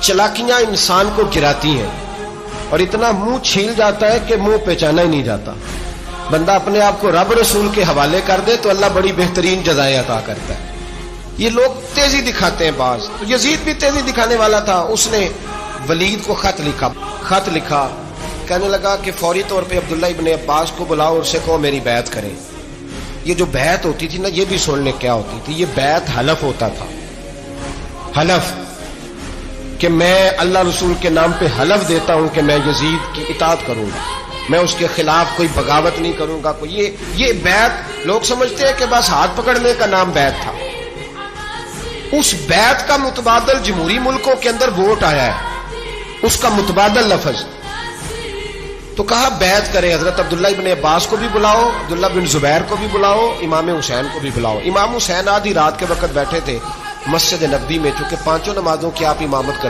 چلاکیاں انسان کو گراتی ہیں اور اتنا منہ چھیل جاتا ہے کہ منہ پہچانا ہی نہیں جاتا. بندہ اپنے آپ کو رب رسول کے حوالے کر دے تو اللہ بڑی بہترین جزائیں عطا کرتا ہے. یہ لوگ تیزی دکھاتے ہیں بعض. تو یزید بھی تیزی دکھانے والا تھا. اس نے ولید کو خط لکھا کہنے لگا کہ فوری طور پہ عبداللہ ابن عباس کو بلاؤ اور اسے کہو میری بیعت کریں. یہ جو بیعت ہوتی تھی نا، یہ بھی سن لیں کیا ہوتی تھی. یہ بیعت حلف ہوتا تھا. حلف کہ میں اللہ رسول کے نام پہ حلف دیتا ہوں کہ میں یزید کی اطاعت کروں گا، میں اس کے خلاف کوئی بغاوت نہیں کروں گا. یہ بیعت لوگ سمجھتے ہیں کہ بس ہاتھ پکڑنے کا نام بیعت تھا. اس بیعت کا متبادل جمہوری ملکوں کے اندر ووٹ آیا ہے، اس کا متبادل لفظ. تو کہا بیعت کرے. حضرت عبداللہ ابن عباس کو بھی بلاؤ، عبداللہ بن زبیر کو بھی بلاؤ، امام حسین کو بھی بلاؤ. امام حسین آدھی رات کے وقت بیٹھے تھے مسجد نبوی میں، چونکہ 5 نمازوں کی آپ امامت کرتے